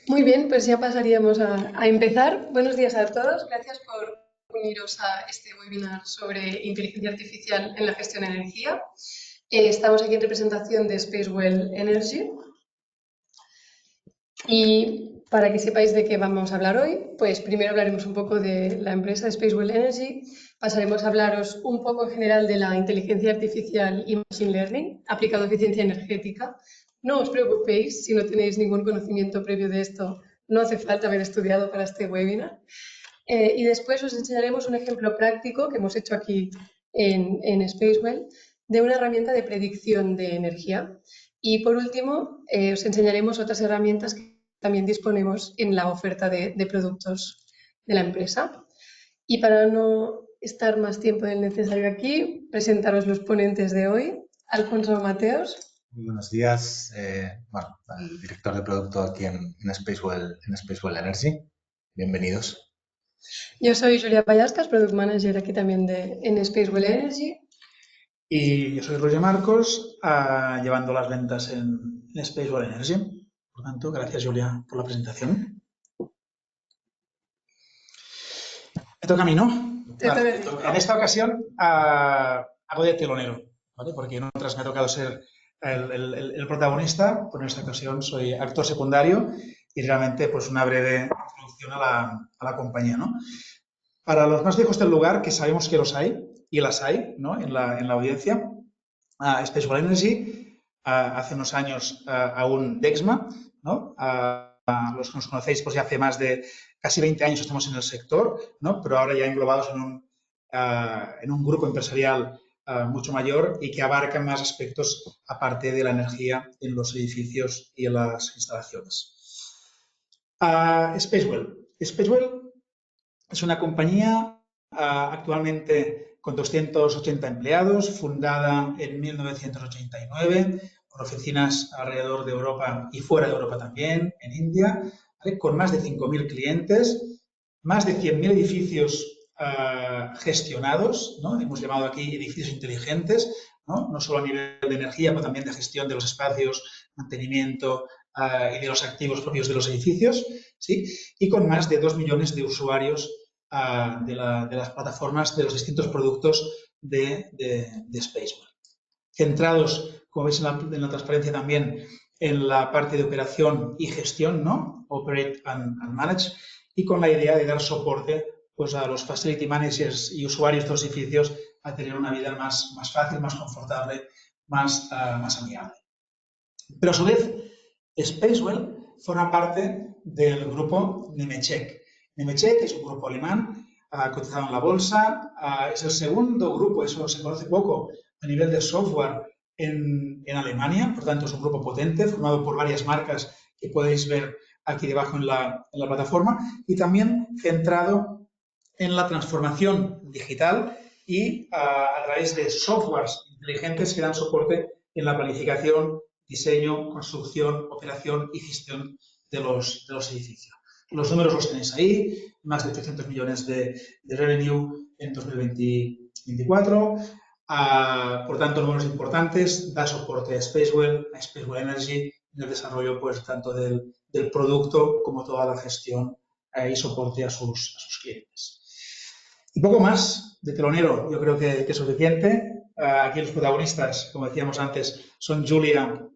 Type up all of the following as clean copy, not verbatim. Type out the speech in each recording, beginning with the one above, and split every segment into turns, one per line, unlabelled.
Muy bien, pues ya pasaríamos a empezar. Buenos días a todos. Gracias por uniros a este webinar sobre inteligencia artificial en la gestión de energía. Estamos aquí en representación de Spacewell Energy. Y para que sepáis de qué vamos a hablar hoy, pues primero hablaremos un poco de la empresa Spacewell Energy, pasaremos a hablaros un poco en general de la inteligencia artificial y machine learning aplicado a eficiencia energética. No os preocupéis si no tenéis ningún conocimiento previo de esto, no hace falta haber estudiado para este webinar. Y después os enseñaremos un ejemplo práctico que hemos hecho aquí en Spacewell de una herramienta de predicción de energía. Y por último, os enseñaremos otras herramientas que también disponemos en la oferta de productos de la empresa. Y para no estar más tiempo del necesario aquí, presentaros los ponentes de hoy. Alfonso Mateos.
Muy buenos días, director de producto aquí en Spacewell Energy. Bienvenidos.
Yo soy Julia Pallascas, Product Manager aquí también en Spacewell Energy.
Y yo soy Roger Marcos, llevando las ventas en Spacewell Energy. Por tanto, gracias Julia por la presentación. Me toca a mí, ¿no? Vale. En esta ocasión hago de telonero, ¿vale? Porque en otras me ha tocado ser el protagonista, pero en esta ocasión soy actor secundario y realmente pues una breve introducción a la compañía, ¿no? Para los más viejos del lugar, que sabemos que los hay, y las hay, ¿no? en la audiencia, Spacewell Energy, hace unos años aún Dexma, ¿no? Los que nos conocéis, pues ya hace más de casi 20 años estamos en el sector, ¿no? Pero ahora ya englobados en un grupo empresarial mucho mayor y que abarca más aspectos aparte de la energía en los edificios y en las instalaciones. Spacewell es una compañía actualmente con 280 empleados, fundada en 1989, con oficinas alrededor de Europa y fuera de Europa también, en India, ¿vale? Con más de 5.000 clientes, más de 100.000 edificios gestionados, ¿no? Hemos llamado aquí edificios inteligentes, ¿no? Solo a nivel de energía, pero también de gestión de los espacios, mantenimiento y de los activos propios de los edificios, ¿sí? Y con más de 2 millones de usuarios de las plataformas de los distintos productos de Spacewell. Centrados, como veis en la transparencia también, en la parte de operación y gestión, ¿no? Operate and Manage, y con la idea de dar soporte pues, a los facility managers y usuarios de los edificios a tener una vida más fácil, más confortable, más amigable. Pero a su vez, Spacewell forma parte del grupo Nemetschek. Nemetschek es un grupo alemán cotizado en la bolsa, es el segundo grupo, eso se conoce poco, a nivel de software en Alemania, por tanto es un grupo potente, formado por varias marcas que podéis ver aquí debajo en la plataforma, y también centrado en la transformación digital y a través de softwares inteligentes que dan soporte en la planificación, diseño, construcción, operación y gestión de los edificios. Los números los tenéis ahí, más de 800 millones de revenue en 2024. Por tanto, números importantes, da soporte a Spacewell Energy en el desarrollo pues, tanto del producto como toda la gestión y soporte a sus clientes. Y poco más de telonero, yo creo que es suficiente. Aquí los protagonistas, como decíamos antes, son Julia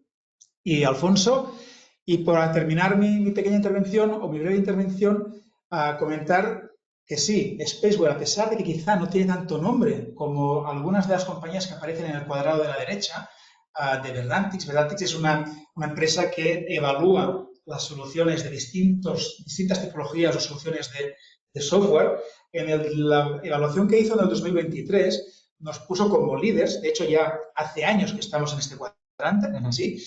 y Alfonso. Y para terminar mi pequeña intervención o mi breve intervención, comentar que sí, Spacewell, a pesar de que quizá no tiene tanto nombre como algunas de las compañías que aparecen en el cuadrado de la derecha, de Verdantix. Verdantix es una empresa que evalúa las soluciones de distintas tipologías o soluciones de software. En la evaluación que hizo en el 2023 nos puso como líderes, de hecho ya hace años que estamos en este cuadrante, ¿sí?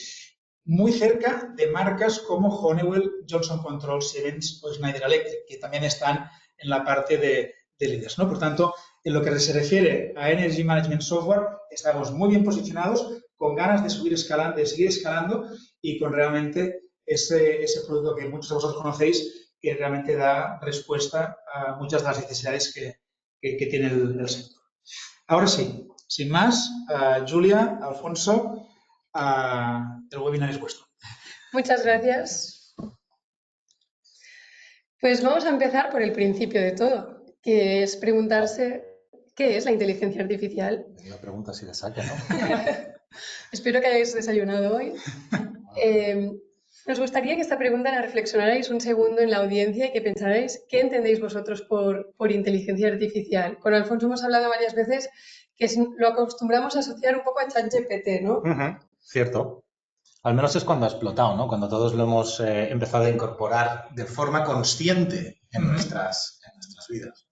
Muy cerca de marcas como Honeywell, Johnson Controls, Siemens o Schneider Electric, que también están en la parte de líderes, ¿no? Por tanto, en lo que se refiere a Energy Management Software, estamos muy bien posicionados, con ganas de seguir escalando y con realmente ese producto que muchos de vosotros conocéis, que realmente da respuesta a muchas de las necesidades que tiene el sector. Ahora sí, sin más, Julia, Alfonso, el webinar es vuestro.
Muchas gracias. Pues vamos a empezar por el principio de todo, que es preguntarse qué es la inteligencia artificial.
La pregunta si le saca, ¿no?
Espero que hayáis desayunado hoy. Nos gustaría que esta pregunta la reflexionarais un segundo en la audiencia y que pensarais qué entendéis vosotros por inteligencia artificial. Con Alfonso hemos hablado varias veces que lo acostumbramos a asociar un poco a ChatGPT, ¿no?
Cierto. Al menos es cuando ha explotado, ¿no? Cuando todos lo hemos empezado a incorporar de forma consciente en nuestras vidas.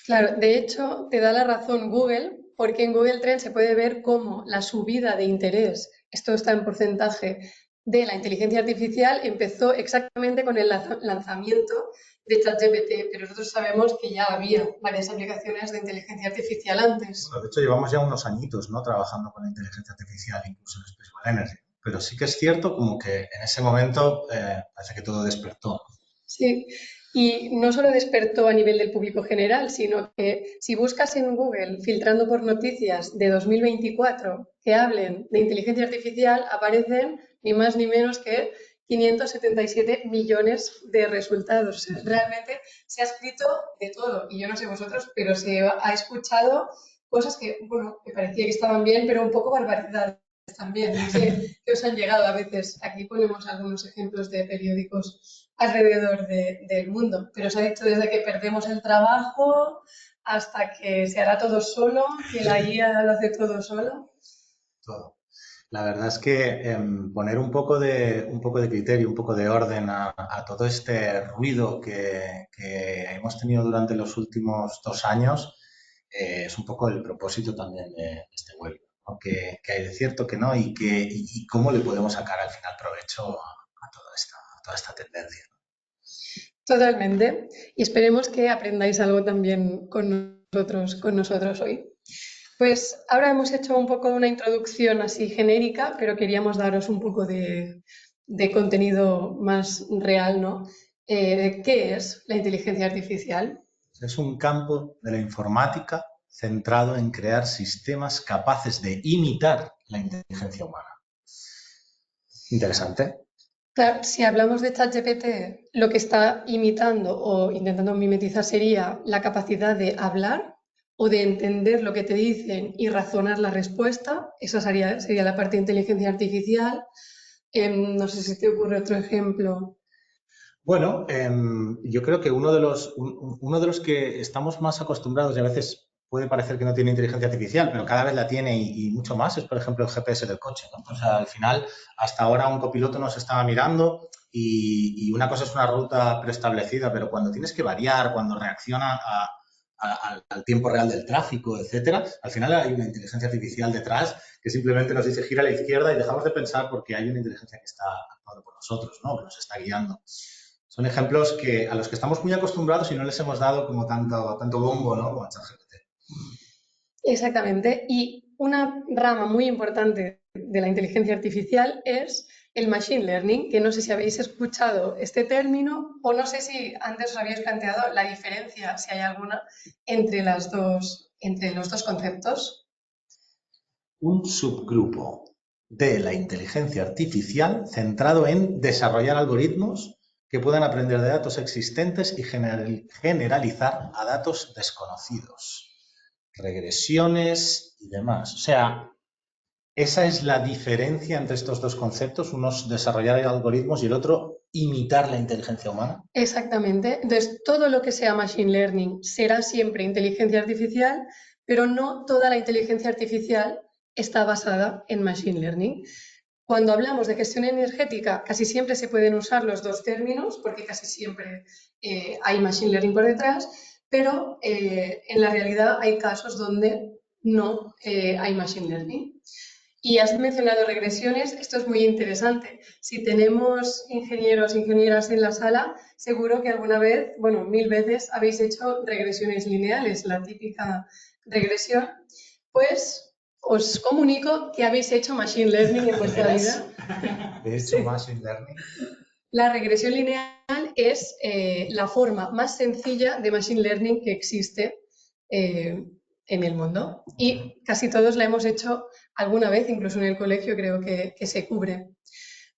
Claro, de hecho, te da la razón Google, porque en Google Trends se puede ver cómo la subida de interés, esto está en porcentaje, de la inteligencia artificial empezó exactamente con el lanzamiento de ChatGPT, pero nosotros sabemos que ya había varias aplicaciones de inteligencia artificial antes.
Bueno, de hecho, llevamos ya unos añitos, ¿no?, trabajando con la inteligencia artificial, incluso en Spacewell Energy. Pero sí que es cierto como que en ese momento parece que todo despertó.
Sí, y no solo despertó a nivel del público general, sino que si buscas en Google, filtrando por noticias de 2024 que hablen de inteligencia artificial, aparecen ni más ni menos que 577 millones de resultados. O sea, realmente se ha escrito de todo, y yo no sé vosotros, pero se ha escuchado cosas que, bueno, que parecía que estaban bien, pero un poco barbaridades también. No sé qué os han llegado a veces. Aquí ponemos algunos ejemplos de periódicos alrededor del mundo, pero se ha dicho desde que perdemos el trabajo hasta que se hará todo solo, que la IA lo hace todo solo.
Todo. La verdad es que poner un poco de criterio, un poco de orden a todo este ruido que hemos tenido durante los últimos 2 años es un poco el propósito también de este webinar, ¿no? Que hay de cierto, que no, y cómo le podemos sacar al final provecho a toda esta tendencia.
Totalmente. Y esperemos que aprendáis algo también con nosotros hoy. Pues ahora hemos hecho un poco una introducción así genérica, pero queríamos daros un poco de contenido más real, ¿no? De qué es la inteligencia artificial.
Es un campo de la informática centrado en crear sistemas capaces de imitar la inteligencia humana. Interesante.
Claro, si hablamos de ChatGPT, lo que está imitando o intentando mimetizar sería la capacidad de hablar o de entender lo que te dicen y razonar la respuesta. Esa sería la parte de inteligencia artificial. No sé si te ocurre otro ejemplo.
Bueno, yo creo que uno de los que estamos más acostumbrados, y a veces puede parecer que no tiene inteligencia artificial, pero cada vez la tiene y mucho más, es por ejemplo el GPS del coche, ¿no? O sea, al final, hasta ahora un copiloto nos estaba mirando y una cosa es una ruta preestablecida, pero cuando tienes que variar, cuando reacciona al tiempo real del tráfico, etcétera, al final hay una inteligencia artificial detrás que simplemente nos dice gira a la izquierda y dejamos de pensar porque hay una inteligencia que está actuando por nosotros, ¿no? Que nos está guiando. Son ejemplos a los que estamos muy acostumbrados y no les hemos dado como tanto bombo, ¿no?, como a ChatGPT.
Exactamente. Y una rama muy importante de la inteligencia artificial es el machine learning, que no sé si habéis escuchado este término o no sé si antes os habéis planteado la diferencia, si hay alguna, entre los dos conceptos.
Un subgrupo de la inteligencia artificial centrado en desarrollar algoritmos que puedan aprender de datos existentes y generalizar a datos desconocidos, regresiones y demás. O sea, esa es la diferencia entre estos dos conceptos, uno es desarrollar algoritmos y el otro imitar la inteligencia humana.
Exactamente. Entonces, todo lo que sea machine learning será siempre inteligencia artificial, pero no toda la inteligencia artificial está basada en machine learning. Cuando hablamos de gestión energética, casi siempre se pueden usar los dos términos, porque casi siempre hay machine learning por detrás, pero en la realidad hay casos donde no hay machine learning. Y has mencionado regresiones, esto es muy interesante. Si tenemos ingenieros e ingenieras en la sala, seguro que alguna vez, bueno, 1000 veces habéis hecho regresiones lineales, la típica regresión. Pues os comunico que habéis hecho Machine Learning en vuestra vida.
De hecho, sí. Machine Learning.
La regresión lineal es la forma más sencilla de Machine Learning que existe en el mundo. Y casi todos la hemos hecho alguna vez, incluso en el colegio creo que se cubre.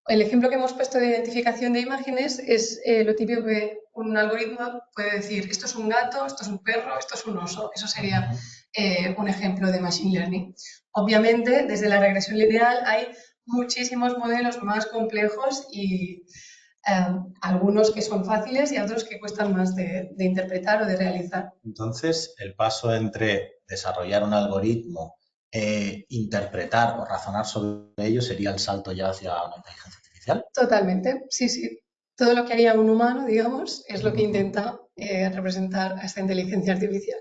El ejemplo que hemos puesto de identificación de imágenes es lo típico que un algoritmo puede decir, esto es un gato, esto es un perro, esto es un oso. Eso sería un ejemplo de Machine Learning. Obviamente, desde la regresión lineal hay muchísimos modelos más complejos y algunos que son fáciles y otros que cuestan más de interpretar o de realizar.
Entonces, el paso entre desarrollar un algoritmo interpretar o razonar sobre ello sería el salto ya hacia una inteligencia artificial.
Totalmente, sí, sí. Todo lo que haría un humano, digamos, es lo que intenta representar a esta inteligencia artificial.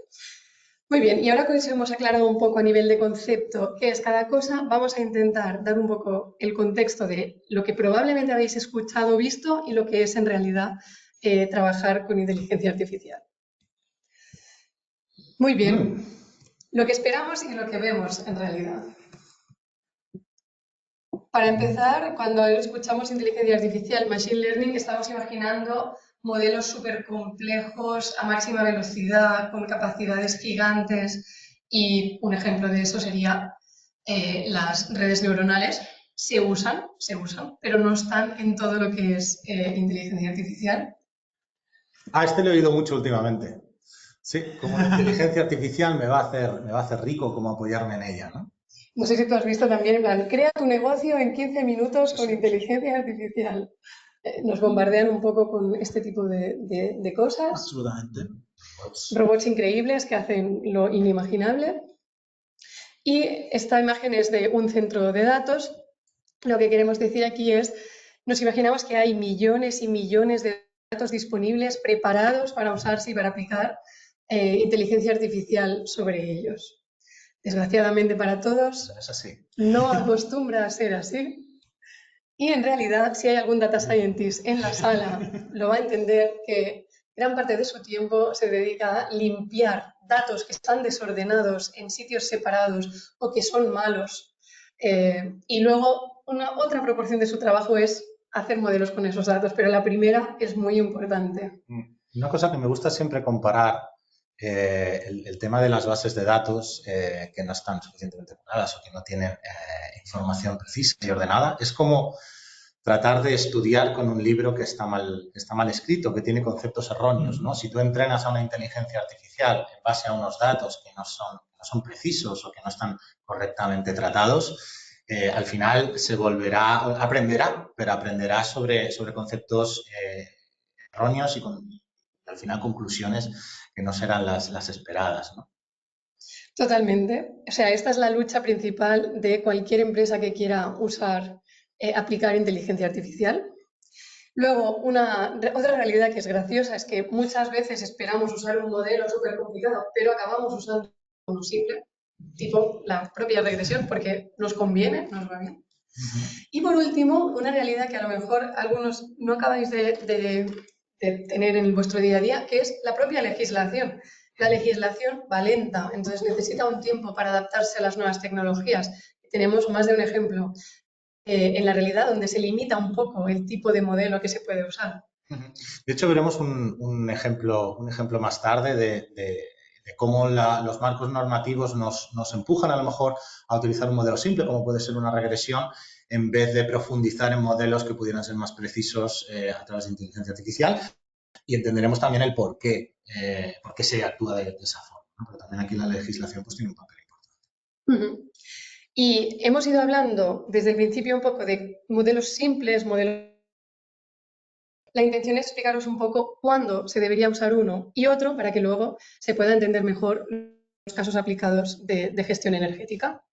Muy bien, y ahora que os hemos aclarado un poco a nivel de concepto qué es cada cosa, vamos a intentar dar un poco el contexto de lo que probablemente habéis escuchado o visto y lo que es en realidad trabajar con inteligencia artificial. Muy bien, lo que esperamos y lo que vemos en realidad. Para empezar, cuando escuchamos inteligencia artificial, machine learning, estamos imaginando modelos súper complejos a máxima velocidad, con capacidades gigantes, y un ejemplo de eso sería las redes neuronales. Se usan, pero no están en todo lo que es inteligencia artificial.
Este lo he oído mucho últimamente. Sí, como la inteligencia artificial me va a hacer rico, como apoyarme en ella, ¿no?
No sé si tú has visto también, en plan, crea tu negocio en 15 minutos con inteligencia artificial. Nos bombardean un poco con este tipo de cosas.
Absolutamente.
Robots increíbles que hacen lo inimaginable. Y esta imagen es de un centro de datos. Lo que queremos decir aquí es, nos imaginamos que hay millones y millones de datos disponibles preparados para usarse y para aplicar inteligencia artificial sobre ellos. Desgraciadamente para todos,
Es así.
no acostumbra a ser así. Y en realidad, si hay algún data scientist en la sala, lo va a entender que gran parte de su tiempo se dedica a limpiar datos que están desordenados en sitios separados o que son malos. Y luego, otra proporción de su trabajo es hacer modelos con esos datos, pero la primera es muy importante.
Una cosa que me gusta siempre comparar el tema de las bases de datos que no están suficientemente ordenadas o que no tienen información precisa y ordenada, es como tratar de estudiar con un libro que está mal escrito, que tiene conceptos erróneos, ¿no? Si tú entrenas a una inteligencia artificial en base a unos datos que no son precisos o que no están correctamente tratados, al final aprenderá, pero aprenderá sobre conceptos erróneos y al final conclusiones que no serán las esperadas, ¿no?
Totalmente. O sea, esta es la lucha principal de cualquier empresa que quiera aplicar inteligencia artificial. Luego, otra realidad que es graciosa es que muchas veces esperamos usar un modelo súper complicado, pero acabamos usando uno simple, tipo la propia regresión, porque nos conviene, nos va bien. Y por último, una realidad que a lo mejor algunos no acabáis de tener en vuestro día a día, que es la propia legislación. La legislación va lenta, entonces necesita un tiempo para adaptarse a las nuevas tecnologías. Tenemos más de un ejemplo en la realidad donde se limita un poco el tipo de modelo que se puede usar.
De hecho, veremos un ejemplo más tarde de cómo los marcos normativos nos empujan a lo mejor a utilizar un modelo simple, como puede ser una regresión, en vez de profundizar en modelos que pudieran ser más precisos a través de inteligencia artificial. Y entenderemos también el por qué se actúa de esa forma, ¿no? Pero también aquí la legislación pues, tiene un papel importante.
Y hemos ido hablando desde el principio un poco de modelos simples, La intención es explicaros un poco cuándo se debería usar uno y otro para que luego se pueda entender mejor los casos aplicados de gestión energética.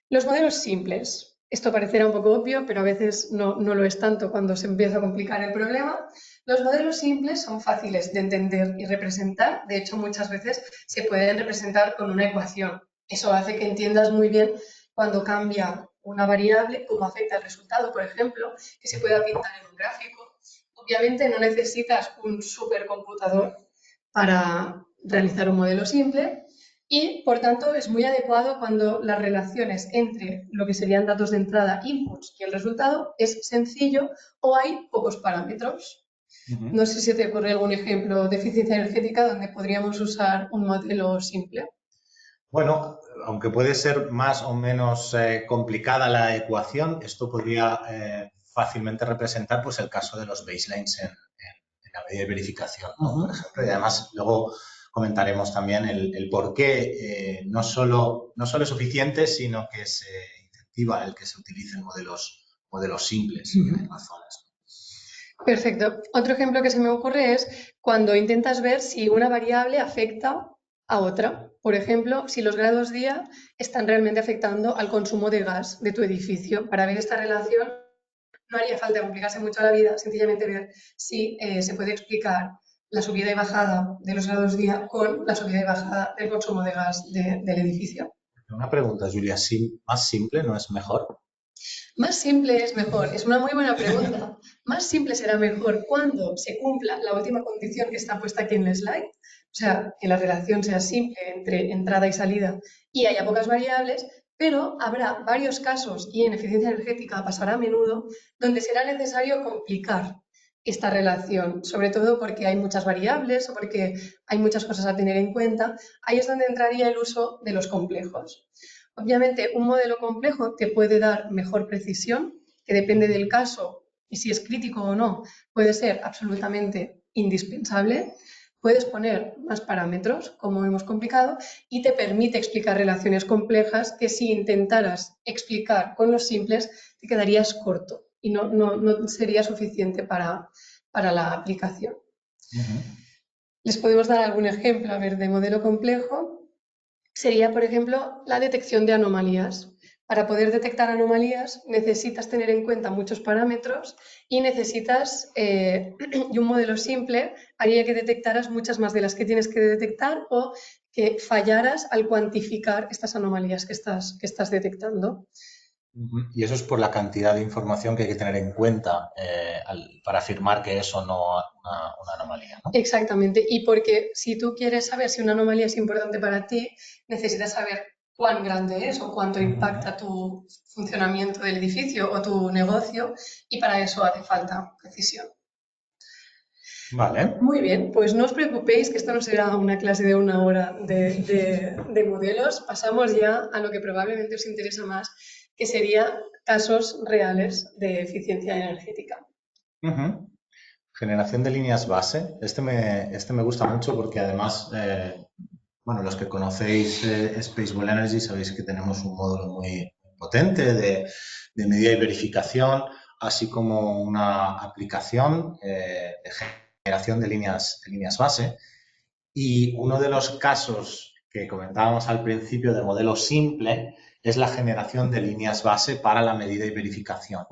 Los modelos simples. Esto parecerá un poco obvio, pero a veces no lo es tanto cuando se empieza a complicar el problema. Los modelos simples son fáciles de entender y representar. De hecho, muchas veces se pueden representar con una ecuación. Eso hace que entiendas muy bien cuando cambia una variable, cómo afecta el resultado, por ejemplo, que se pueda pintar en un gráfico. Obviamente no necesitas un supercomputador para realizar un modelo simple y, por tanto, es muy adecuado cuando las relaciones entre lo que serían datos de entrada, inputs y el resultado es sencillo o hay pocos parámetros. No sé si te ocurre algún ejemplo de eficiencia energética donde podríamos usar un modelo simple.
Bueno, aunque puede ser más o menos complicada la ecuación, esto podría fácilmente representar pues, el caso de los baselines en la medida de verificación, ¿no? Por ejemplo, y además luego comentaremos también el por qué no solo es suficiente, sino que se incentiva el que se utilicen modelos simples en las zonas.
Perfecto. Otro ejemplo que se me ocurre es cuando intentas ver si una variable afecta a otra. Por ejemplo, si los grados día están realmente afectando al consumo de gas de tu edificio. Para ver esta relación no haría falta complicarse mucho la vida, sencillamente ver si se puede explicar la subida y bajada de los grados día con la subida y bajada del consumo de gas del edificio.
Una pregunta, Julia, ¿más simple no es mejor?
Más simple es mejor, es una muy buena pregunta. Más simple será mejor cuando se cumpla la última condición que está puesta aquí en el slide, o sea, que la relación sea simple entre entrada y salida y haya pocas variables, pero habrá varios casos, y en eficiencia energética pasará a menudo, donde será necesario complicar esta relación, sobre todo porque hay muchas variables o porque hay muchas cosas a tener en cuenta. Ahí es donde entraría el uso de los complejos. Obviamente, un modelo complejo te puede dar mejor precisión, que depende del caso y si es crítico o no, puede ser absolutamente indispensable. Puedes poner más parámetros, como hemos complicado, y te permite explicar relaciones complejas que si intentaras explicar con los simples te quedarías corto y no sería suficiente para la aplicación. Les podemos dar algún ejemplo, a ver, de modelo complejo. Sería, por ejemplo, la detección de anomalías. Para poder detectar anomalías necesitas tener en cuenta muchos parámetros y necesitas, y un modelo simple haría que detectaras muchas más de las que tienes que detectar o que fallaras al cuantificar estas anomalías que estás detectando.
Y eso es por la cantidad de información que hay que tener en cuenta para afirmar que eso no es una anomalía, ¿no?
Exactamente, y porque si tú quieres saber si una anomalía es importante para ti, necesitas saber cuán grande es o cuánto impacta tu funcionamiento del edificio o tu negocio, y para eso hace falta precisión.
Vale.
Muy bien, pues no os preocupéis que esto no será una clase de 1 hora de modelos. Pasamos ya a lo que probablemente os interesa más, que sería casos reales de eficiencia energética.
Generación de líneas base. Este me gusta mucho porque además, bueno, los que conocéis Spacewell Energy sabéis que tenemos un módulo muy potente de medida y verificación, así como una aplicación de generación de líneas base. Y uno de los casos que comentábamos al principio de modelo simple es la generación de líneas base para la medida y verificación.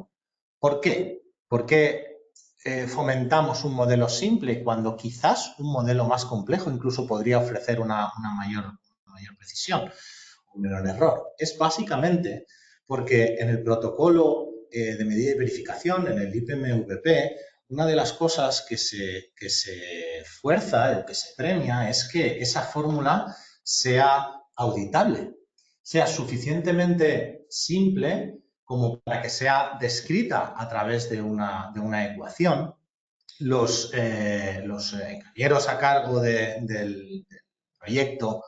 ¿Por qué? Porque fomentamos un modelo simple cuando quizás un modelo más complejo incluso podría ofrecer una mayor precisión, un menor error. Es básicamente porque en el protocolo de medida y verificación, en el IPMVP, una de las cosas que se fuerza o que se premia es que esa fórmula sea auditable, sea suficientemente simple como para que sea descrita a través de una ecuación. Los ingenieros a cargo del proyecto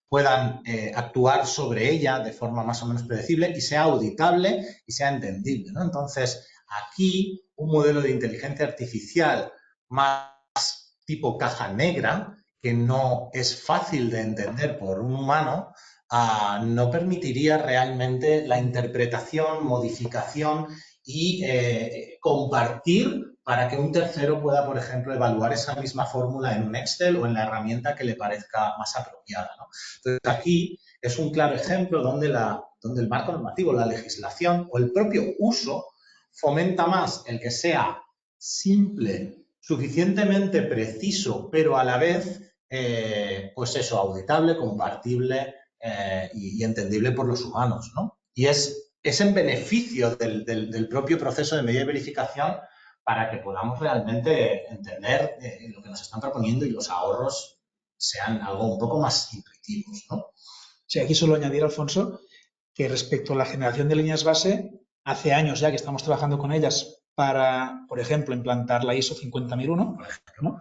puedan actuar sobre ella de forma más o menos predecible y sea auditable y sea entendible, ¿no? Entonces, aquí un modelo de inteligencia artificial más tipo caja negra, que no es fácil de entender por un humano, no permitiría realmente la interpretación, modificación y compartir para que un tercero pueda, por ejemplo, evaluar esa misma fórmula en un Excel o en la herramienta que le parezca más apropiada, ¿no? Entonces, aquí es un claro ejemplo donde el marco normativo, la legislación o el propio uso fomenta más el que sea simple, suficientemente preciso, pero a la vez, pues eso, auditable, compartible y entendible por los humanos, ¿no? Y es en beneficio del propio proceso de medida y verificación para que podamos realmente entender lo que nos están proponiendo y los ahorros sean algo un poco más intuitivos, ¿no?
Sí, aquí solo añadir, Alfonso, que respecto a la generación de líneas base, hace años ya que estamos trabajando con ellas para, por ejemplo, implantar la ISO 50001, ¿no?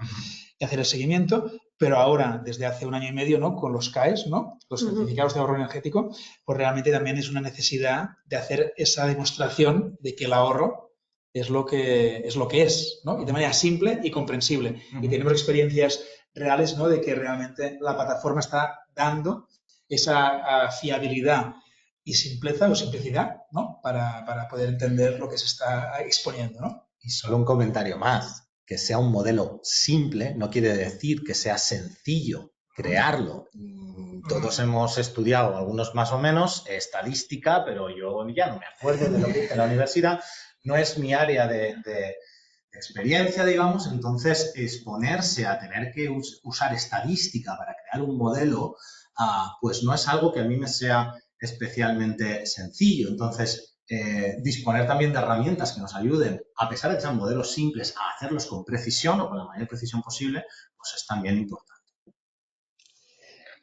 Y hacer el seguimiento, pero ahora, desde hace 1 año y medio, ¿no? Con los CAEs, ¿no? Los certificados de ahorro energético, pues realmente también es una necesidad de hacer esa demostración de que el ahorro es lo que es, ¿no? Y de manera simple y comprensible. Y tenemos experiencias reales, ¿no? De que realmente la plataforma está dando esa fiabilidad y simpleza o simplicidad, ¿no? Para poder entender lo que se está exponiendo, ¿no?
Y solo un comentario más. Que sea un modelo simple no quiere decir que sea sencillo crearlo. Todos hemos estudiado, algunos más o menos, estadística, pero yo ya no me acuerdo de lo que hice en la universidad. No es mi área de experiencia, digamos, entonces exponerse a tener que usar estadística para crear un modelo, pues no es algo que a mí me sea especialmente sencillo. Entonces, disponer también de herramientas que nos ayuden, a pesar de que sean modelos simples, a hacerlos con precisión o con la mayor precisión posible, pues es también importante.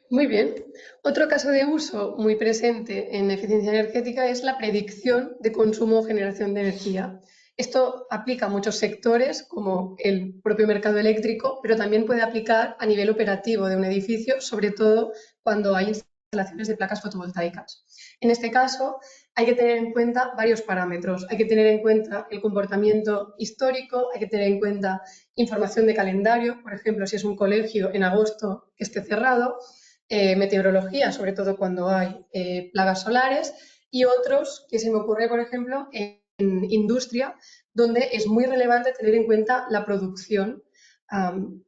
Muy bien. Otro caso de uso muy presente en eficiencia energética es la predicción de consumo o generación de energía. Esto aplica a muchos sectores, como el propio mercado eléctrico, pero también puede aplicar a nivel operativo de un edificio, sobre todo cuando hay instalaciones de placas fotovoltaicas. En este caso, hay que tener en cuenta varios parámetros. Hay que tener en cuenta el comportamiento histórico, hay que tener en cuenta información de calendario, por ejemplo, si es un colegio en agosto que esté cerrado, meteorología, sobre todo cuando hay plagas solares, y otros que se me ocurre, por ejemplo, en industria, donde es muy relevante tener en cuenta la producción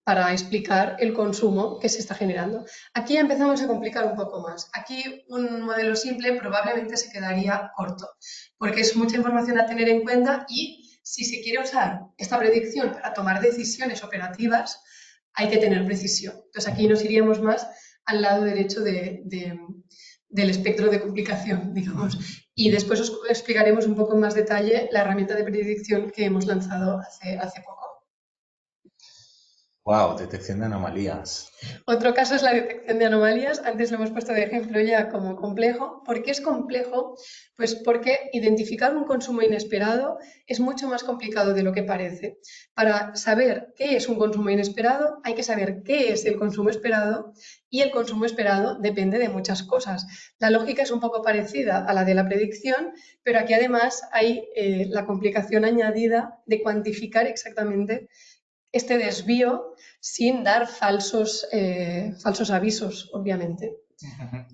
para explicar el consumo que se está generando. Aquí empezamos a complicar un poco más. Aquí un modelo simple probablemente se quedaría corto, porque es mucha información a tener en cuenta y si se quiere usar esta predicción para tomar decisiones operativas, hay que tener precisión. Entonces aquí nos iríamos más al lado derecho del espectro de complicación, digamos. Y después os explicaremos un poco en más detalle la herramienta de predicción que hemos lanzado hace poco.
Wow, detección de anomalías.
Otro caso es la detección de anomalías. Antes lo hemos puesto de ejemplo ya como complejo. ¿Por qué es complejo? Pues porque identificar un consumo inesperado es mucho más complicado de lo que parece. Para saber qué es un consumo inesperado, hay que saber qué es el consumo esperado y el consumo esperado depende de muchas cosas. La lógica es un poco parecida a la de la predicción, pero aquí además hay la complicación añadida de cuantificar exactamente este desvío sin dar falsos avisos, obviamente.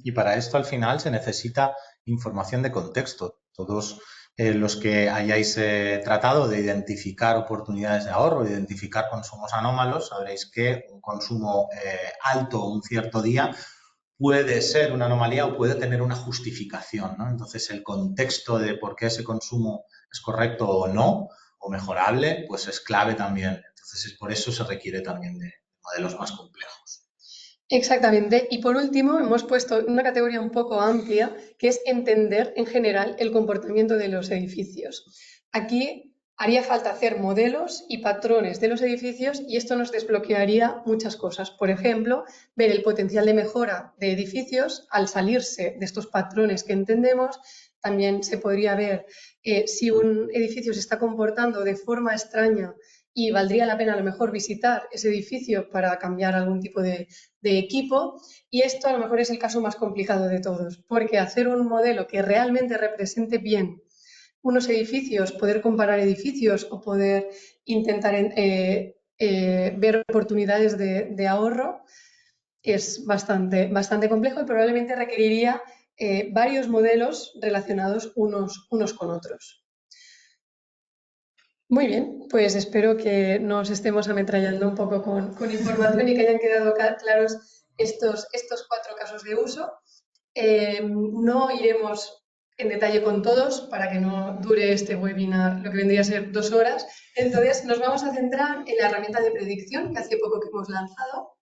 Y para esto al final se necesita información de contexto. Todos los que hayáis tratado de identificar oportunidades de ahorro, de identificar consumos anómalos, sabréis que un consumo alto un cierto día puede ser una anomalía o puede tener una justificación, ¿no? Entonces, el contexto de por qué ese consumo es correcto o no, o mejorable, pues es clave también. Entonces, por eso se requiere también de modelos más complejos.
Exactamente. Y por último, hemos puesto una categoría un poco amplia, que es entender en general el comportamiento de los edificios. Aquí haría falta hacer modelos y patrones de los edificios y esto nos desbloquearía muchas cosas. Por ejemplo, ver el potencial de mejora de edificios al salirse de estos patrones que entendemos. También se podría ver si un edificio se está comportando de forma extraña y valdría la pena a lo mejor visitar ese edificio para cambiar algún tipo de equipo, y esto a lo mejor es el caso más complicado de todos, porque hacer un modelo que realmente represente bien unos edificios, poder comparar edificios o poder intentar ver oportunidades de ahorro es bastante complejo y probablemente requeriría varios modelos relacionados unos con otros. Muy bien, pues espero que nos estemos ametrallando un poco con información y que hayan quedado claros estos 4 casos de uso. No iremos en detalle con todos para que no dure este webinar lo que vendría a ser 2 horas. Entonces, nos vamos a centrar en la herramienta de predicción que hace poco que hemos lanzado.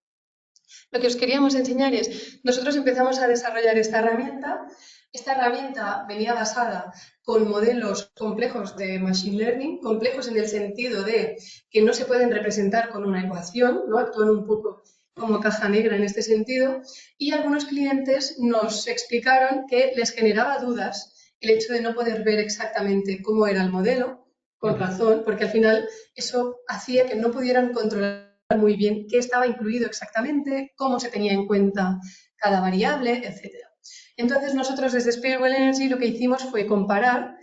Lo que os queríamos enseñar es, nosotros empezamos a desarrollar esta herramienta. Esta herramienta venía basada con modelos complejos de Machine Learning, complejos en el sentido de que no se pueden representar con una ecuación, ¿no? Actúan un poco como caja negra en este sentido, y algunos clientes nos explicaron que les generaba dudas el hecho de no poder ver exactamente cómo era el modelo, con razón, porque al final eso hacía que no pudieran controlar muy bien qué estaba incluido exactamente, cómo se tenía en cuenta cada variable, etc. Entonces, nosotros desde Spacewell Energy lo que hicimos fue comparar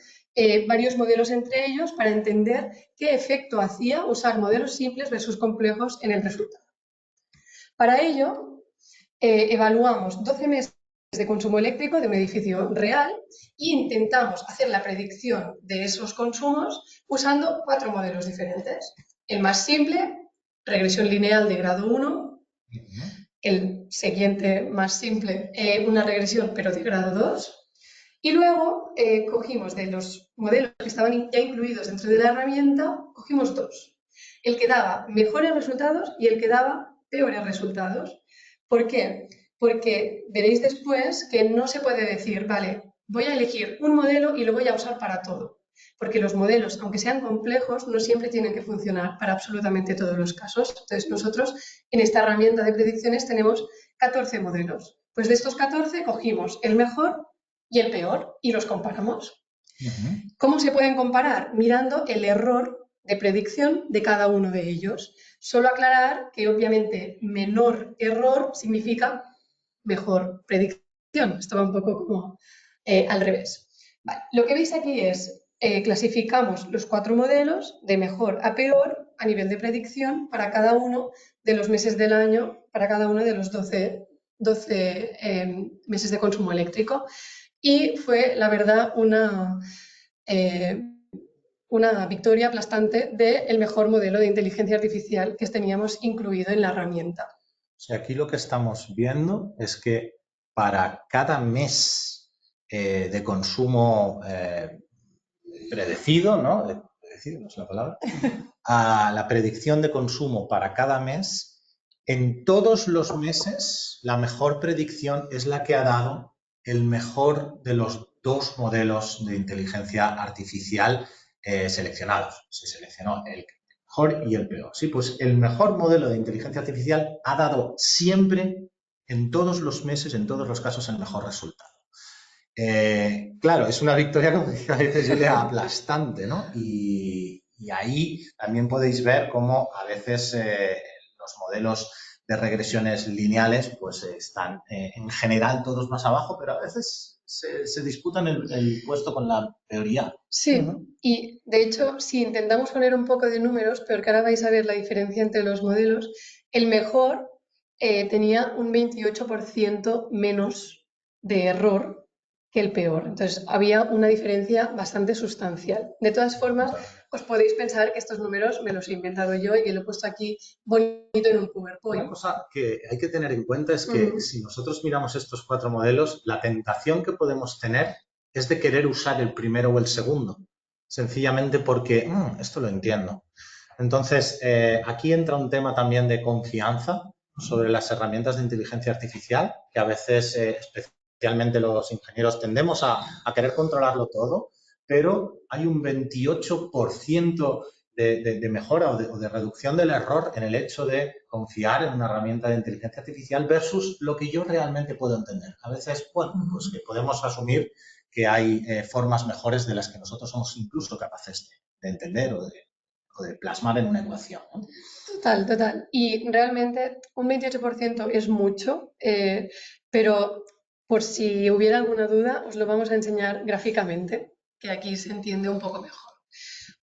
varios modelos entre ellos para entender qué efecto hacía usar modelos simples versus complejos en el resultado. Para ello, evaluamos 12 meses de consumo eléctrico de un edificio real e intentamos hacer la predicción de esos consumos usando 4 modelos diferentes. El más simple, regresión lineal de grado 1, el siguiente más simple, una regresión pero de grado 2, y luego cogimos de los modelos que estaban ya incluidos dentro de la herramienta, cogimos 2, el que daba mejores resultados y el que daba peores resultados. ¿Por qué? Porque veréis después que no se puede decir, vale, voy a elegir un modelo y lo voy a usar para todo. Porque los modelos, aunque sean complejos, no siempre tienen que funcionar para absolutamente todos los casos. Entonces, nosotros en esta herramienta de predicciones tenemos 14 modelos. Pues de estos 14 cogimos el mejor y el peor y los comparamos. ¿Cómo se pueden comparar? Mirando el error de predicción de cada uno de ellos. Solo aclarar que obviamente menor error significa mejor predicción. Esto va un poco como al revés. Vale. Lo que veis aquí es, clasificamos los 4 modelos de mejor a peor a nivel de predicción para cada uno de los meses del año, para cada uno de los 12 meses de consumo eléctrico. Y fue, la verdad, una victoria aplastante del mejor modelo de inteligencia artificial que teníamos incluido en la herramienta.
O sea, aquí lo que estamos viendo es que para cada mes de consumo predecido, ¿no? Predecido, no es la palabra. A la predicción de consumo para cada mes, en todos los meses, la mejor predicción es la que ha dado el mejor de los 2 modelos de inteligencia artificial seleccionados. Se seleccionó el mejor y el peor. Sí, pues el mejor modelo de inteligencia artificial ha dado siempre, en todos los meses, en todos los casos, el mejor resultado. Claro, es una victoria, como dice Julia, aplastante, ¿no? Y ahí también podéis ver cómo a veces los modelos de regresiones lineales pues están en general todos más abajo, pero a veces se disputan el puesto con la teoría.
Sí, y de hecho, si intentamos poner un poco de números, pero que ahora vais a ver la diferencia entre los modelos, el mejor tenía un 28% menos de error que el peor. Entonces, había una diferencia bastante sustancial. De todas formas, os podéis pensar que estos números me los he inventado yo y que lo he puesto aquí bonito en un PowerPoint.
Una cosa que hay que tener en cuenta es que si nosotros miramos estos 4 modelos, la tentación que podemos tener es de querer usar el primero o el segundo, sencillamente porque esto lo entiendo. Entonces, aquí entra un tema también de confianza sobre las herramientas de inteligencia artificial, que a veces, especialmente los ingenieros, tendemos a querer controlarlo todo, pero hay un 28% de mejora o de reducción del error en el hecho de confiar en una herramienta de inteligencia artificial versus lo que yo realmente puedo entender. A veces, bueno, pues que podemos asumir que hay formas mejores de las que nosotros somos incluso capaces de entender o de plasmar en una ecuación, ¿no?
Total, total. Y realmente un 28% es mucho, pero por si hubiera alguna duda, os lo vamos a enseñar gráficamente, que aquí se entiende un poco mejor.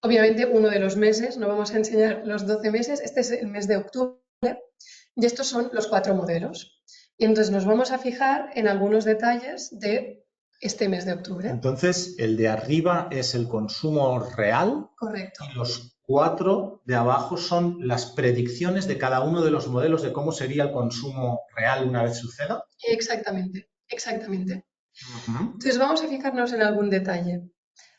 Obviamente, uno de los meses, no vamos a enseñar los 12 meses, este es el mes de octubre, y estos son los 4 modelos. Y entonces nos vamos a fijar en algunos detalles de este mes de octubre.
Entonces, el de arriba es el consumo real.
Correcto.
Y los 4 de abajo son las predicciones de cada uno de los modelos de cómo sería el consumo real una vez suceda.
Exactamente, exactamente. Entonces vamos a fijarnos en algún detalle.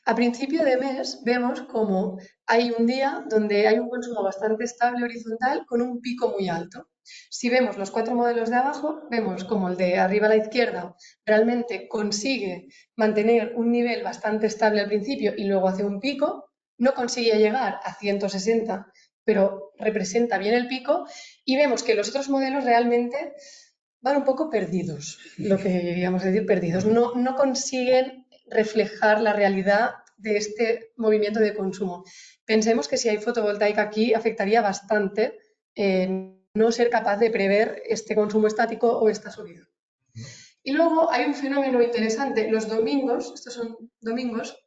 A principio de mes vemos como hay un día donde hay un consumo bastante estable horizontal con un pico muy alto. Si vemos los 4 modelos de abajo, vemos como el de arriba a la izquierda realmente consigue mantener un nivel bastante estable al principio y luego hace un pico. No consigue llegar a 160, pero representa bien el pico. Y vemos que los otros modelos realmente van un poco perdidos, lo que queríamos decir perdidos. No consiguen reflejar la realidad de este movimiento de consumo. Pensemos que si hay fotovoltaica aquí afectaría bastante no ser capaz de prever este consumo estático o esta subida. Y luego hay un fenómeno interesante, los domingos, estos son domingos,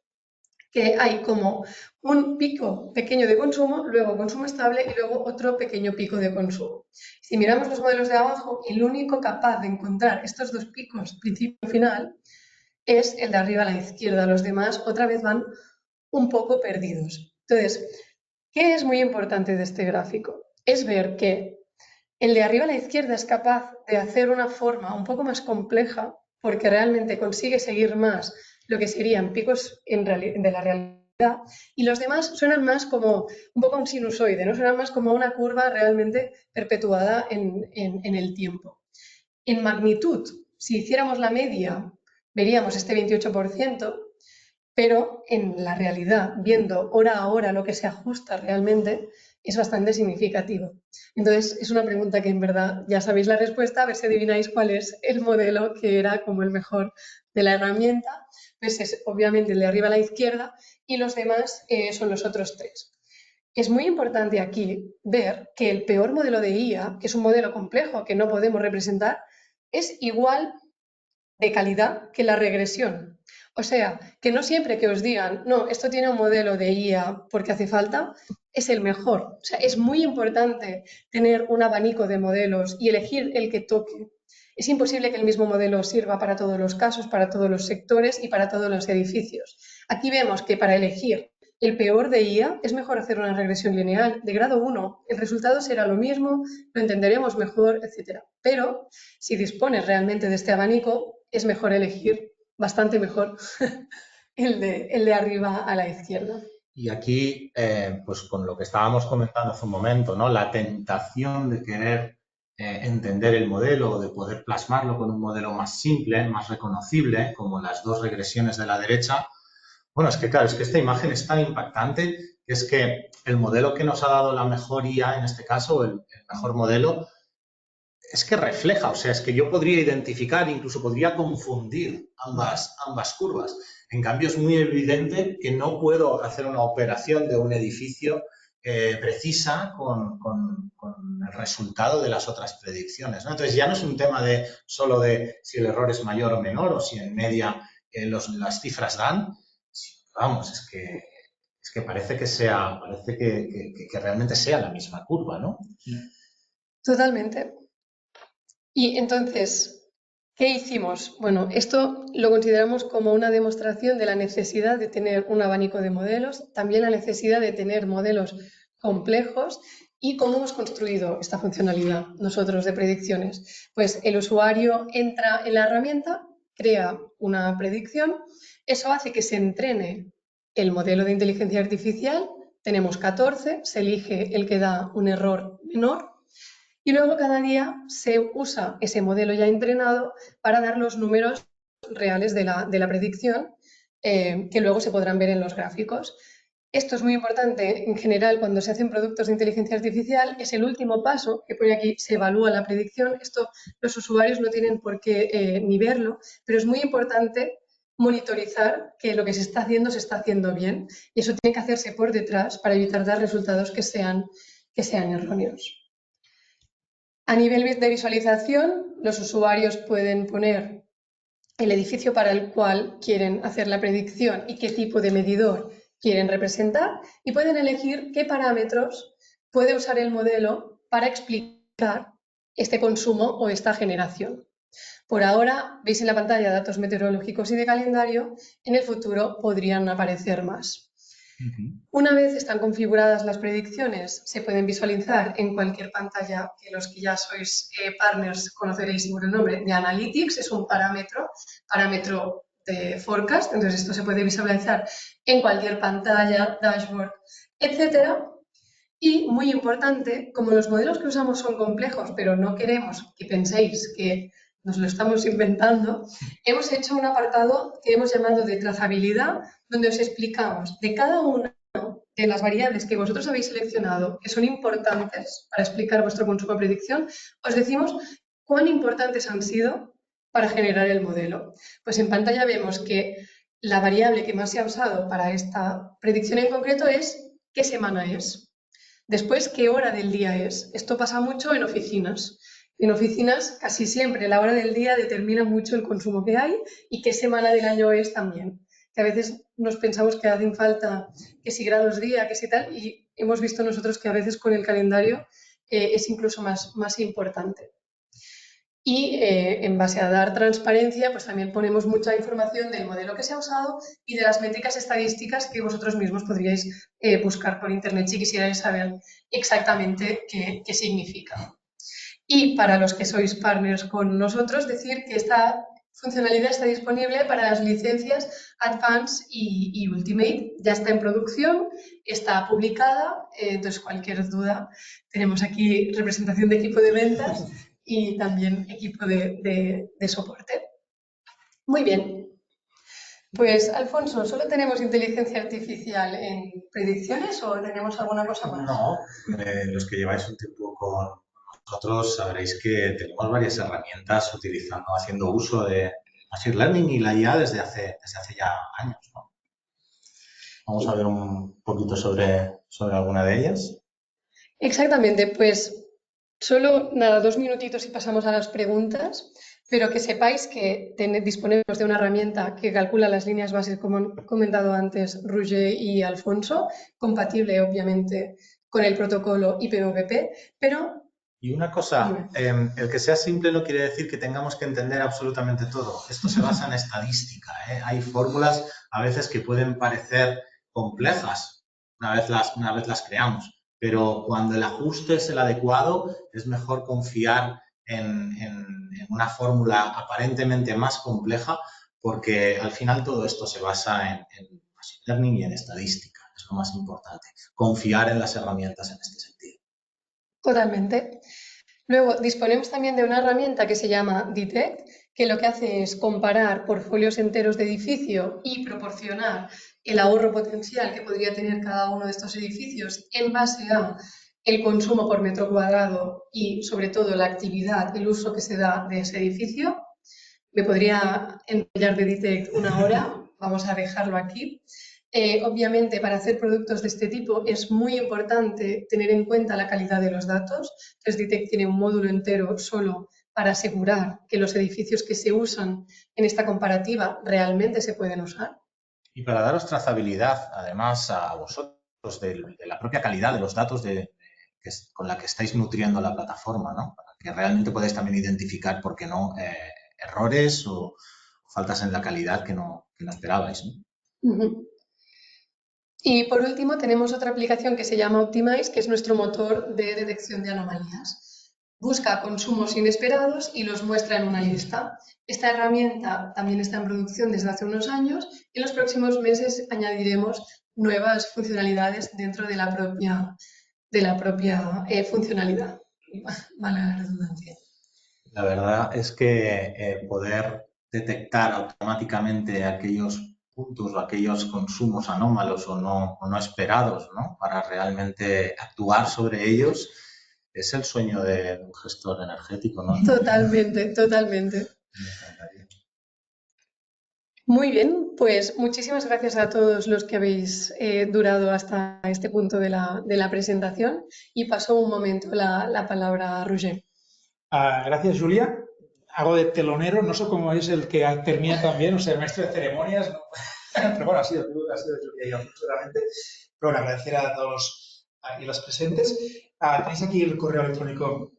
que hay como un pico pequeño de consumo, luego consumo estable y luego otro pequeño pico de consumo. Si miramos los modelos de abajo, el único capaz de encontrar estos dos picos, principio y final, es el de arriba a la izquierda. Los demás otra vez van un poco perdidos. Entonces, ¿qué es muy importante de este gráfico? Es ver que el de arriba a la izquierda es capaz de hacer una forma un poco más compleja porque realmente consigue seguir más lo que serían picos de la realidad, y los demás suenan más como un poco un sinusoide, ¿no? Suenan más como una curva realmente perpetuada en el tiempo. En magnitud, si hiciéramos la media, veríamos este 28%, pero en la realidad, viendo hora a hora lo que se ajusta realmente, es bastante significativo. Entonces, es una pregunta que en verdad ya sabéis la respuesta, a ver si adivináis cuál es el modelo que era como el mejor de la herramienta. Pues es obviamente el de arriba a la izquierda y los demás son los otros tres. Es muy importante aquí ver que el peor modelo de IA, que es un modelo complejo que no podemos representar, es igual de calidad que la regresión. O sea, que no siempre que os digan, no, esto tiene un modelo de IA porque hace falta, es el mejor. O sea, es muy importante tener un abanico de modelos y elegir el que toque. Es imposible que el mismo modelo sirva para todos los casos, para todos los sectores y para todos los edificios. Aquí vemos que para elegir el peor de IA es mejor hacer una regresión lineal de grado 1. El resultado será lo mismo, lo entenderemos mejor, etc. Pero si dispones realmente de este abanico, es mejor elegir, bastante mejor, el de arriba a la izquierda.
Y aquí, pues con lo que estábamos comentando hace un momento, ¿no? La tentación de querer entender el modelo o de poder plasmarlo con un modelo más simple, más reconocible, como las dos regresiones de la derecha. Bueno, es que claro, es que esta imagen es tan impactante que es que el modelo que nos ha dado la mejor IA, en este caso, el mejor modelo, es que refleja, o sea, es que yo podría identificar, incluso podría confundir ambas curvas. En cambio, es muy evidente que no puedo hacer una operación de un edificio precisa con el resultado de las otras predicciones, ¿no? Entonces, ya no es un tema solo de si el error es mayor o menor o si en media las cifras dan. Vamos, es que parece que realmente sea la misma curva, ¿no?
Totalmente. Y entonces, ¿qué hicimos? Bueno, esto lo consideramos como una demostración de la necesidad de tener un abanico de modelos, también la necesidad de tener modelos complejos y cómo hemos construido esta funcionalidad nosotros de predicciones. Pues el usuario entra en la herramienta, crea una predicción, eso hace que se entrene el modelo de inteligencia artificial, tenemos 14, se elige el que da un error menor. Y luego cada día se usa ese modelo ya entrenado para dar los números reales de la predicción que luego se podrán ver en los gráficos. Esto es muy importante en general cuando se hacen productos de inteligencia artificial. Es el último paso que pone aquí, se evalúa la predicción. Esto los usuarios no tienen por qué ni verlo, pero es muy importante monitorizar que lo que se está haciendo bien. Y eso tiene que hacerse por detrás para evitar dar resultados que sean erróneos. A nivel de visualización, los usuarios pueden poner el edificio para el cual quieren hacer la predicción y qué tipo de medidor quieren representar y pueden elegir qué parámetros puede usar el modelo para explicar este consumo o esta generación. Por ahora, veis en la pantalla datos meteorológicos y de calendario, en el futuro podrían aparecer más. Una vez están configuradas las predicciones, se pueden visualizar en cualquier pantalla, que los que ya sois partners conoceréis seguro el nombre, de Analytics, es un parámetro de forecast, entonces esto se puede visualizar en cualquier pantalla, dashboard, etc. Y muy importante, como los modelos que usamos son complejos, pero no queremos que penséis que nos lo estamos inventando, hemos hecho un apartado que hemos llamado de trazabilidad, donde os explicamos de cada una de las variables que vosotros habéis seleccionado, que son importantes para explicar vuestro consumo de predicción, os decimos cuán importantes han sido para generar el modelo. Pues en pantalla vemos que la variable que más se ha usado para esta predicción en concreto es qué semana es. Después, ¿qué hora del día es? Esto pasa mucho en oficinas. En oficinas casi siempre la hora del día determina mucho el consumo que hay y qué semana del año es también. Que a veces nos pensamos que hacen falta que si grados día, que si tal, y hemos visto nosotros que a veces con el calendario es incluso más importante. Y en base a dar transparencia, pues también ponemos mucha información del modelo que se ha usado y de las métricas estadísticas que vosotros mismos podríais buscar por internet si quisierais saber exactamente qué significa. Y para los que sois partners con nosotros, decir que esta funcionalidad está disponible para las licencias Advanced y Ultimate. Ya está en producción, está publicada, entonces cualquier duda, tenemos aquí representación de equipo de ventas y también equipo de soporte. Muy bien. Pues, Alfonso, ¿solo tenemos inteligencia artificial en predicciones o tenemos alguna cosa más?
No, los que lleváis un tiempo con nosotros sabréis que tenemos varias herramientas haciendo uso de Machine Learning y la IA desde hace ya años, ¿no? Vamos a ver un poquito sobre alguna de ellas.
Exactamente, pues solo nada, 2 minutitos y pasamos a las preguntas, pero que sepáis que disponemos de una herramienta que calcula las líneas bases, como han comentado antes Roger y Alfonso, compatible obviamente con el protocolo IPVP, pero...
Y una cosa, el que sea simple no quiere decir que tengamos que entender absolutamente todo. Esto se basa en estadística, ¿eh? Hay fórmulas a veces que pueden parecer complejas una vez las creamos, pero cuando el ajuste es el adecuado, es mejor confiar en una fórmula aparentemente más compleja, porque al final todo esto se basa en machine learning y en estadística, es lo más importante. Confiar en las herramientas en este sentido.
Totalmente. Luego, disponemos también de una herramienta que se llama Detect, que lo que hace es comparar portfolios enteros de edificio y proporcionar el ahorro potencial que podría tener cada uno de estos edificios en base a el consumo por metro cuadrado y, sobre todo, la actividad, el uso que se da de ese edificio. Me podría enrollar de Detect una hora, vamos a dejarlo aquí. Obviamente, para hacer productos de este tipo es muy importante tener en cuenta la calidad de los datos. Entonces, Detect tiene un módulo entero solo para asegurar que los edificios que se usan en esta comparativa realmente se pueden usar.
Y para daros trazabilidad, además, a vosotros de la propia calidad de los datos con la que estáis nutriendo la plataforma, ¿no? Para que realmente podáis también identificar, ¿por qué no?, errores o faltas en la calidad que no esperabais, ¿no?
Uh-huh. Y por último tenemos otra aplicación que se llama Optimize, que es nuestro motor de detección de anomalías. Busca consumos inesperados y los muestra en una lista. Esta herramienta también está en producción desde hace unos años y en los próximos meses añadiremos nuevas funcionalidades dentro de la propia funcionalidad. Vale la redundancia.
La verdad es que poder detectar automáticamente aquellos puntos o aquellos consumos anómalos o no esperados, ¿no?, para realmente actuar sobre ellos, es el sueño de un gestor energético, ¿no?
Totalmente, totalmente.
Me encantaría.
Muy bien, pues muchísimas gracias a todos los que habéis durado hasta este punto de la presentación y paso un momento la palabra a Roger.
Gracias, Julia. Hago de telonero, no sé cómo es el que termina también, o sea, el maestro de ceremonias, ¿no? Pero bueno, ha sido Julia y yo, seguramente. Pero bueno, agradecer a todos y las presentes. Tenéis aquí el correo electrónico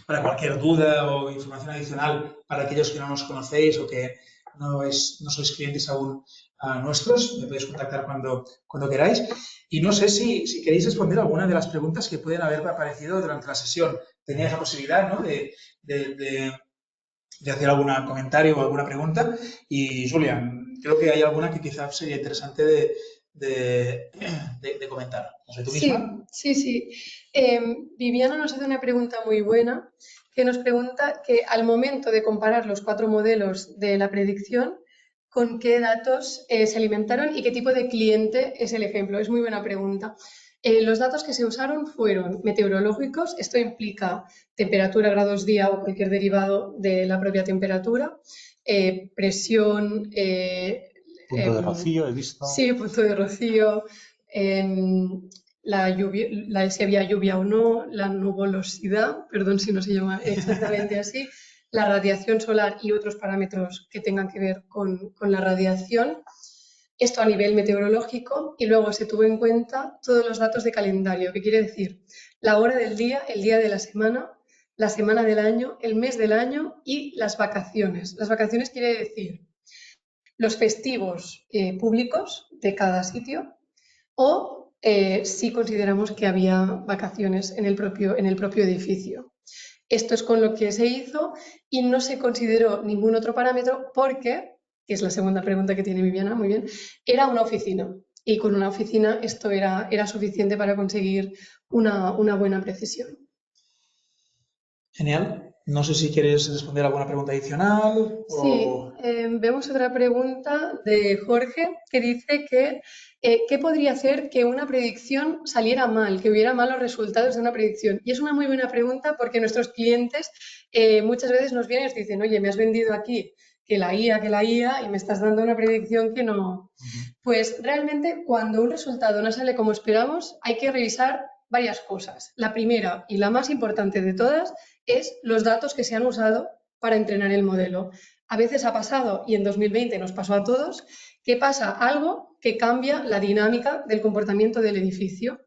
para cualquier duda o información adicional para aquellos que no nos conocéis o que no sois clientes aún nuestros. Me podéis contactar cuando queráis. Y no sé si queréis responder alguna de las preguntas que pueden haber aparecido durante la sesión. Teníais la posibilidad, ¿no?, de hacer algún comentario o alguna pregunta. Y, Julia, creo que hay alguna que quizás sería interesante de comentar. No sé, ¿tú misma?
Sí. Viviana nos hace una pregunta muy buena, que nos pregunta que al momento de comparar los 4 modelos de la predicción, ¿con qué datos se alimentaron y qué tipo de cliente es el ejemplo? Es muy buena pregunta. Los datos que se usaron fueron meteorológicos, esto implica temperatura, grados día o cualquier derivado de la propia temperatura, presión...
Punto de rocío, he visto.
Sí, punto de rocío, si había lluvia o no, la nubosidad, perdón si no se llama exactamente así, la radiación solar y otros parámetros que tengan que ver con la radiación. Esto a nivel meteorológico, y luego se tuvo en cuenta todos los datos de calendario, que quiere decir la hora del día, el día de la semana del año, el mes del año y las vacaciones. Las vacaciones quiere decir los festivos públicos de cada sitio o si consideramos que había vacaciones en el propio edificio. Esto es con lo que se hizo y no se consideró ningún otro parámetro porque, que es la segunda pregunta que tiene Viviana, muy bien, era una oficina. Y con una oficina esto era suficiente para conseguir una buena precisión.
Genial. No sé si quieres responder alguna pregunta adicional.
Sí, vemos otra pregunta de Jorge que dice que ¿qué podría hacer que una predicción saliera mal, que hubiera malos resultados de una predicción? Y es una muy buena pregunta porque nuestros clientes muchas veces nos vienen y nos dicen, oye, me has vendido aquí que la IA, y me estás dando una predicción que no. Pues realmente cuando un resultado no sale como esperamos, hay que revisar varias cosas. La primera y la más importante de todas es los datos que se han usado para entrenar el modelo. A veces ha pasado, y en 2020 nos pasó a todos, que pasa algo que cambia la dinámica del comportamiento del edificio.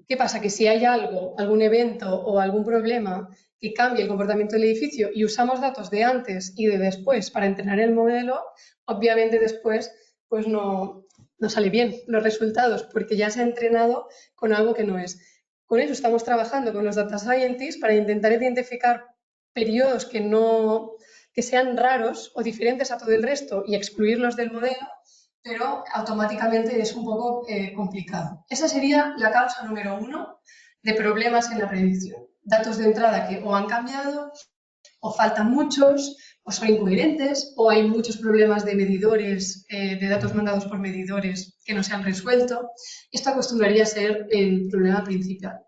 ¿Qué pasa? Que si hay algún evento o algún problema que cambie el comportamiento del edificio y usamos datos de antes y de después para entrenar el modelo, obviamente después pues no sale bien los resultados porque ya se ha entrenado con algo que no es. Con eso estamos trabajando con los data scientists para intentar identificar periodos que sean raros o diferentes a todo el resto y excluirlos del modelo, pero automáticamente es un poco complicado. Esa sería la causa número 1 de problemas en la predicción. Datos de entrada que o han cambiado, o faltan muchos, o son incoherentes, o hay muchos problemas de medidores, de datos mandados por medidores que no se han resuelto. Esto acostumbraría a ser el problema principal.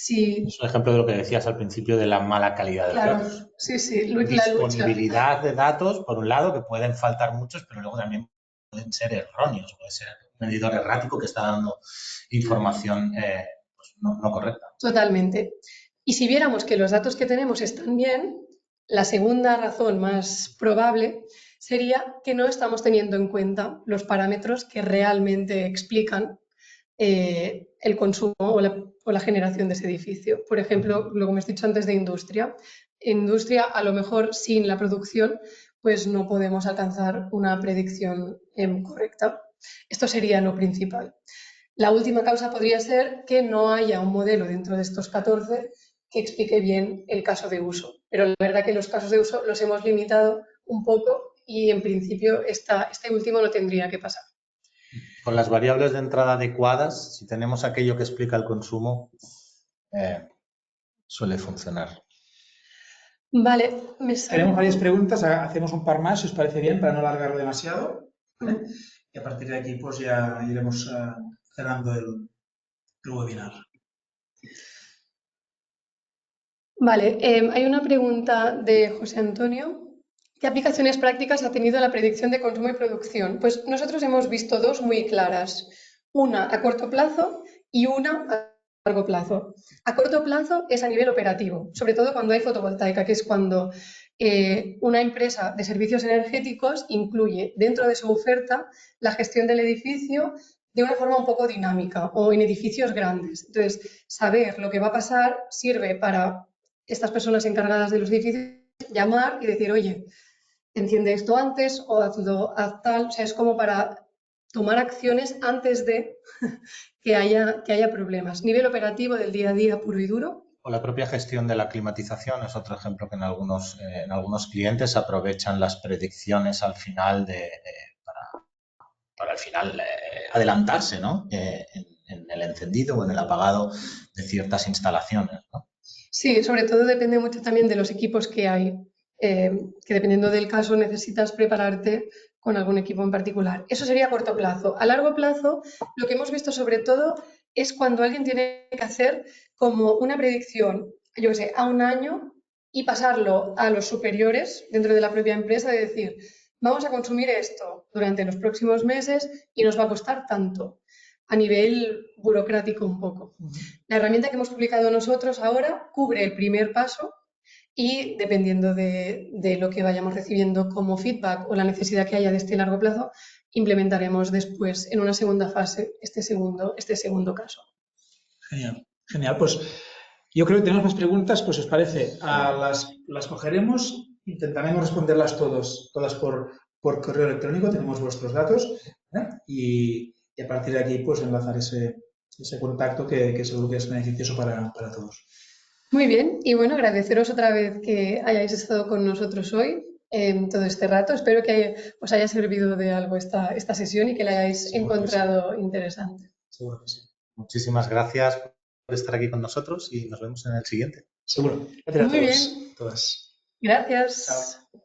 Es un ejemplo de lo que decías al principio de la mala calidad de los datos.
Sí, sí,
Disponibilidad de datos, por un lado, que pueden faltar muchos, pero luego también pueden ser erróneos, puede ser un medidor errático que está dando información pues no correcta.
Totalmente. Y si viéramos que los datos que tenemos están bien, la segunda razón más probable sería que no estamos teniendo en cuenta los parámetros que realmente explican el consumo o la generación de ese edificio. Por ejemplo, lo que hemos dicho antes de industria. En industria, a lo mejor sin la producción, pues no podemos alcanzar una predicción correcta. Esto sería lo principal. La última causa podría ser que no haya un modelo dentro de estos 14 que explique bien el caso de uso. Pero la verdad que los casos de uso los hemos limitado un poco y en principio este último no tendría que pasar.
Con las variables de entrada adecuadas, si tenemos aquello que explica el consumo, suele funcionar.
Vale,
tenemos varias preguntas, hacemos un par más, si os parece bien, para no alargarlo demasiado. ¿Vale? Y a partir de aquí pues ya iremos cerrando el webinar.
Vale, hay una pregunta de José Antonio. ¿Qué aplicaciones prácticas ha tenido la predicción de consumo y producción? Pues nosotros hemos visto dos muy claras, una a corto plazo y una a largo plazo. A corto plazo es a nivel operativo, sobre todo cuando hay fotovoltaica, que es cuando una empresa de servicios energéticos incluye dentro de su oferta la gestión del edificio de una forma un poco dinámica o en edificios grandes. Entonces, saber lo que va a pasar sirve para estas personas encargadas de los edificios llamar y decir, oye, enciende esto antes o haz tal. O sea, es como para tomar acciones antes de que haya problemas. Nivel operativo del día a día puro y duro.
O la propia gestión de la climatización es otro ejemplo que en algunos clientes aprovechan las predicciones al final para al final adelantarse, ¿no? En el encendido o en el apagado de ciertas instalaciones, ¿no?
Sí, sobre todo depende mucho también de los equipos que hay, que dependiendo del caso necesitas prepararte con algún equipo en particular. Eso sería a corto plazo. A largo plazo, lo que hemos visto sobre todo es cuando alguien tiene que hacer como una predicción, yo qué sé, a un año y pasarlo a los superiores dentro de la propia empresa, de decir, vamos a consumir esto durante los próximos meses y nos va a costar tanto. a nivel burocrático un poco. La herramienta que hemos publicado nosotros ahora cubre el primer paso y dependiendo de lo que vayamos recibiendo como feedback o la necesidad que haya de este largo plazo, implementaremos después en una segunda fase este segundo caso.
Genial, genial. Pues yo creo que tenemos más preguntas, pues os parece, las cogeremos, intentaremos responderlas todas por correo electrónico, tenemos vuestros datos, ¿eh? Y a partir de aquí pues enlazar ese contacto que seguro que es beneficioso para todos.
Muy bien, y bueno, agradeceros otra vez que hayáis estado con nosotros hoy todo este rato. Espero que os haya servido de algo esta sesión y que la hayáis encontrado interesante.
Seguro que sí.
Muchísimas gracias por estar aquí con nosotros y nos vemos en el siguiente.
Seguro. Gracias a
Muy
todos.
bien.
Todas.
Gracias.
Chao.